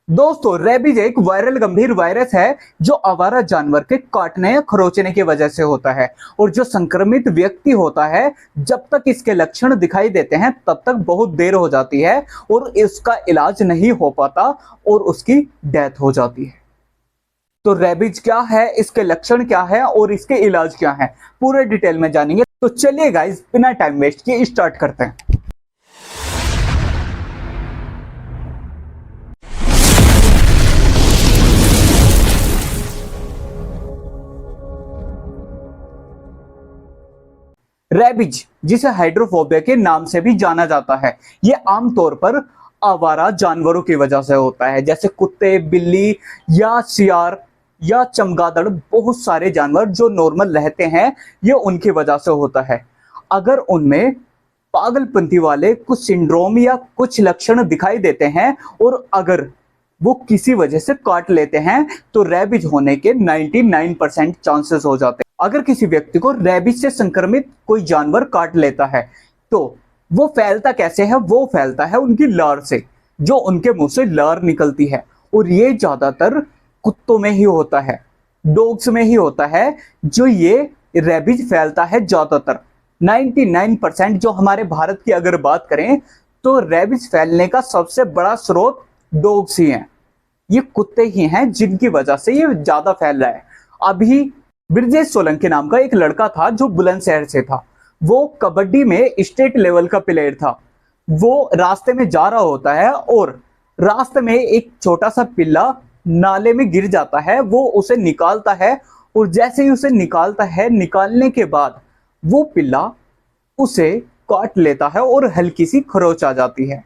दोस्तों, रेबीज एक वायरल गंभीर वायरस है जो आवारा जानवर के काटने या खरोंचने की वजह से होता है। और जो संक्रमित व्यक्ति होता है, जब तक इसके लक्षण दिखाई देते हैं तब तक बहुत देर हो जाती है और इसका इलाज नहीं हो पाता और उसकी डेथ हो जाती है। तो रेबीज क्या है, इसके लक्षण क्या है और इसके इलाज क्या है, पूरे डिटेल में जानेंगे। तो चलिए गाइस, बिना टाइम वेस्ट किए स्टार्ट करते हैं। रेबीज, जिसे हाइड्रोफोबिया के नाम से भी जाना जाता है, ये आमतौर पर आवारा जानवरों की वजह से होता है, जैसे कुत्ते, बिल्ली या सियार या चमगादड़। बहुत सारे जानवर जो नॉर्मल रहते हैं, ये उनकी वजह से होता है। अगर उनमें पागलपंती वाले कुछ सिंड्रोम या कुछ लक्षण दिखाई देते हैं और अगर वो किसी वजह से काट लेते हैं तो रेबीज होने के 99% चांसेस हो जाते हैं। अगर किसी व्यक्ति को रेबीज से संक्रमित कोई जानवर काट लेता है तो वो फैलता कैसे है? वो फैलता है उनकी लार से, जो उनके मुंह से लार निकलती है। और ये ज्यादातर कुत्तों में ही होता है, डॉग्स में ही होता है जो ये रेबीज फैलता है ज्यादातर। 99% जो हमारे भारत की अगर बात करें तो रेबीज फैलने का सबसे बड़ा स्रोत डॉग्स ही हैं। ये कुत्ते ही हैं जिनकी वजह से ये ज्यादा फैल रहा है। अभी ब्रिजेश सोलंकी नाम का एक लड़का था जो बुलंदशहर से था। वो कबड्डी में स्टेट लेवल का प्लेयर था। वो रास्ते में जा रहा होता है और रास्ते में एक छोटा सा पिल्ला नाले में गिर जाता है। वो उसे निकालता है और जैसे ही उसे निकालता है, निकालने के बाद वो पिल्ला उसे काट लेता है और हल्की सी खरोच आ जाती है।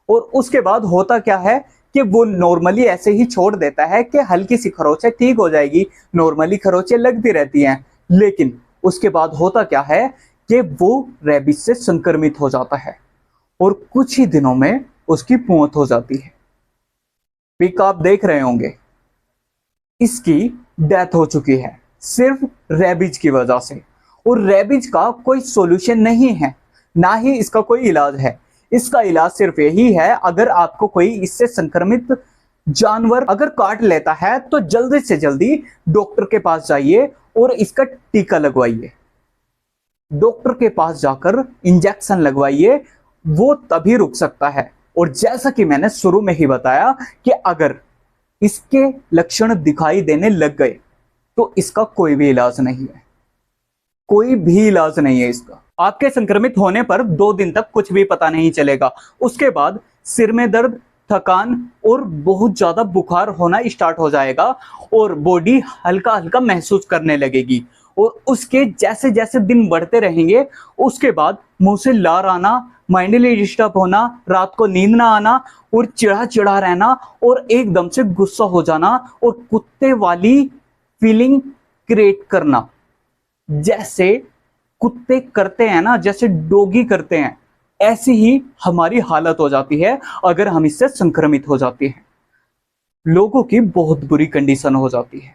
और उसके बाद होता क्या है कि वो नॉर्मली ऐसे ही छोड़ देता है कि हल्की सी खरोच है, ठीक हो जाएगी, नॉर्मली खरोचें लगती रहती हैं। लेकिन उसके बाद होता क्या है कि वो रेबीज से संक्रमित हो जाता है और कुछ ही दिनों में उसकी मौत हो जाती है। पिक आप देख रहे होंगे, इसकी डेथ हो चुकी है सिर्फ रेबीज की वजह से। और रेबीज का कोई सॉल्यूशन नहीं है, ना ही इसका कोई इलाज है। इसका इलाज सिर्फ यही है, अगर आपको कोई इससे संक्रमित जानवर अगर काट लेता है तो जल्दी से जल्दी डॉक्टर के पास जाइए और इसका टीका लगवाइए। डॉक्टर के पास जाकर इंजेक्शन लगवाइए, वो तभी रुक सकता है। और जैसा कि मैंने शुरू में ही बताया कि अगर इसके लक्षण दिखाई देने लग गए तो इसका कोई भी इलाज नहीं है, कोई भी इलाज नहीं है इसका। आपके संक्रमित होने पर 2 दिन तक कुछ भी पता नहीं चलेगा। उसके बाद सिर में दर्द, थकान और बहुत ज्यादा बुखार होना स्टार्ट हो जाएगा और बॉडी हल्का हल्का महसूस करने लगेगी। और उसके जैसे जैसे दिन बढ़ते रहेंगे उसके बाद मुंह से लार आना, माइंडली डिस्टर्ब होना, रात को नींद ना आना और चिढ़ा चिढ़ा रहना और एकदम से गुस्सा हो जाना और कुत्ते वाली फीलिंग क्रिएट करना, जैसे कुत्ते करते हैं ना, जैसे डॉगी करते हैं, ऐसी ही हमारी हालत हो जाती है अगर हम इससे संक्रमित हो जाते हैं। लोगों की बहुत बुरी कंडीशन हो जाती है,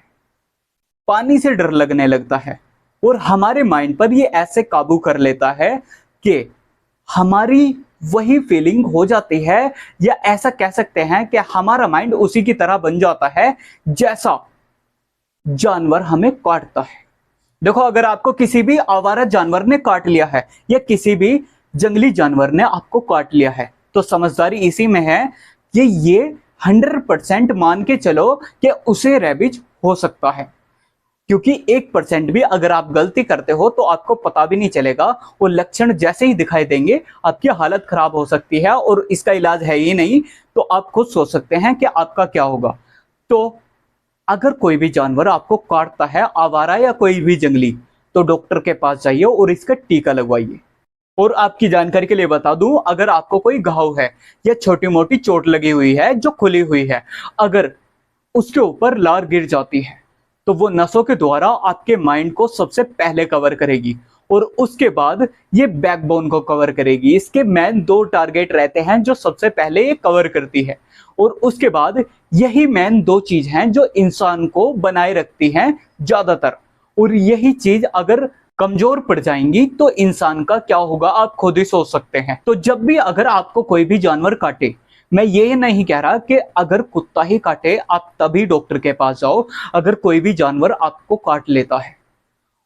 पानी से डर लगने लगता है और हमारे माइंड पर ये ऐसे काबू कर लेता है कि हमारी वही फीलिंग हो जाती है, या ऐसा कह सकते हैं कि हमारा माइंड उसी की तरह बन जाता है जैसा जानवर हमें काटता है। देखो, अगर आपको किसी भी आवारा जानवर ने काट लिया है या किसी भी जंगली जानवर ने आपको काट लिया है तो समझदारी इसी में है कि ये 100% मान के चलो कि उसे रेबीज हो सकता है। क्योंकि 1% भी अगर आप गलती करते हो तो आपको पता भी नहीं चलेगा और लक्षण जैसे ही दिखाई देंगे आपकी हालत खराब हो सकती है और इसका इलाज है ही नहीं, तो आप खुद सोच सकते हैं कि आपका क्या होगा। तो अगर कोई भी जानवर आपको काटता है, आवारा या कोई भी जंगली, तो डॉक्टर के पास जाइए और इसका टीका लगवाइए। और आपकी जानकारी के लिए बता दूं, अगर आपको कोई घाव है या छोटी मोटी चोट लगी हुई है जो खुली हुई है, अगर उसके ऊपर लार गिर जाती है तो वो नसों के द्वारा आपके माइंड को सबसे पहले कवर करेगी और उसके बाद ये बैकबोन को कवर करेगी। इसके मेन 2 टारगेट रहते हैं जो सबसे पहले ये कवर करती है और उसके बाद यही मेन 2 चीज हैं जो इंसान को बनाए रखती हैं ज्यादातर। और यही चीज अगर कमजोर पड़ जाएंगी तो इंसान का क्या होगा आप खुद ही सोच सकते हैं। तो जब भी अगर आपको कोई भी जानवर काटे मैं ये नहीं कह रहा कि अगर कुत्ता ही काटे आप तभी डॉक्टर के पास जाओ। अगर कोई भी जानवर आपको काट लेता है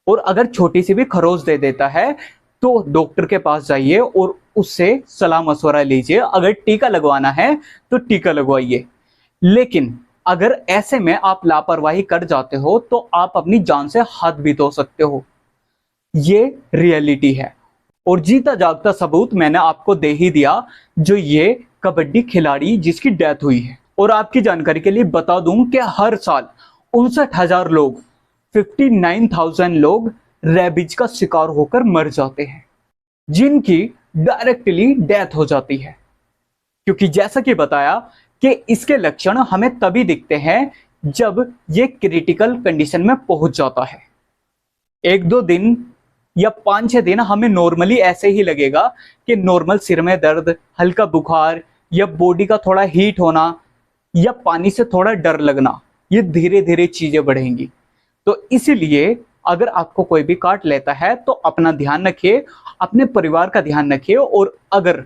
और अगर छोटी सी भी खरोच दे देता है तो डॉक्टर के पास जाइए और उससे सलाह मशवरा लीजिए। अगर टीका लगवाना है तो टीका लगवाइए। लेकिन अगर ऐसे में आप लापरवाही कर जाते हो तो आप अपनी जान से हाथ भी धो सकते हो। ये रियलिटी है और जीता जागता सबूत मैंने आपको दे ही दिया, जो ये कबड्डी खिलाड़ी जिसकी डेथ हुई है। और आपकी जानकारी के लिए बता दूं कि हर साल 59,000 लोग 59,000 लोग रेबीज का शिकार होकर मर जाते हैं, जिनकी डायरेक्टली डेथ हो जाती है। क्योंकि जैसा कि बताया कि इसके लक्षण हमें तभी दिखते हैं जब ये क्रिटिकल कंडीशन में पहुंच जाता है। 1-2 दिन या 5-6 दिन हमें नॉर्मली ऐसे ही लगेगा कि नॉर्मल सिर में दर्द, हल्का बुखार या बॉडी का थोड़ा हीट होना या पानी से थोड़ा डर लगना, ये धीरे धीरे चीजें बढ़ेंगी। तो इसीलिए अगर आपको कोई भी काट लेता है तो अपना ध्यान रखिए, अपने परिवार का ध्यान रखिए। और अगर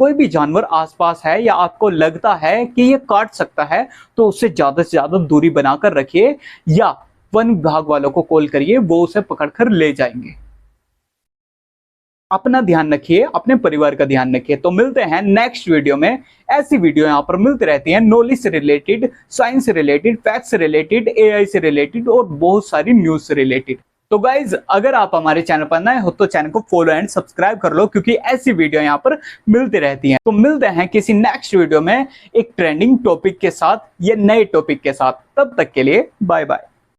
कोई भी जानवर आसपास है या आपको लगता है कि ये काट सकता है तो उससे से ज्यादा दूरी बनाकर रखिए या वन विभाग वालों को कॉल करिए, वो उसे पकड़कर ले जाएंगे। अपना ध्यान रखिए, अपने परिवार का ध्यान रखिए। तो मिलते हैं नेक्स्ट वीडियो में। ऐसी वीडियो यहाँ पर मिलती रहती हैं, नॉलेज से रिलेटेड, साइंस से रिलेटेड, फैक्ट से रिलेटेड, एआई से रिलेटेड और बहुत सारी न्यूज से रिलेटेड। तो गाइज अगर आप हमारे चैनल पर नए हो तो चैनल को फॉलो एंड सब्सक्राइब कर लो, क्योंकि ऐसी वीडियो यहाँ पर मिलती रहती हैं। तो मिलते हैं किसी नेक्स्ट वीडियो में एक ट्रेंडिंग टॉपिक के साथ या नए टॉपिक के साथ। तब तक के लिए बाय बाय।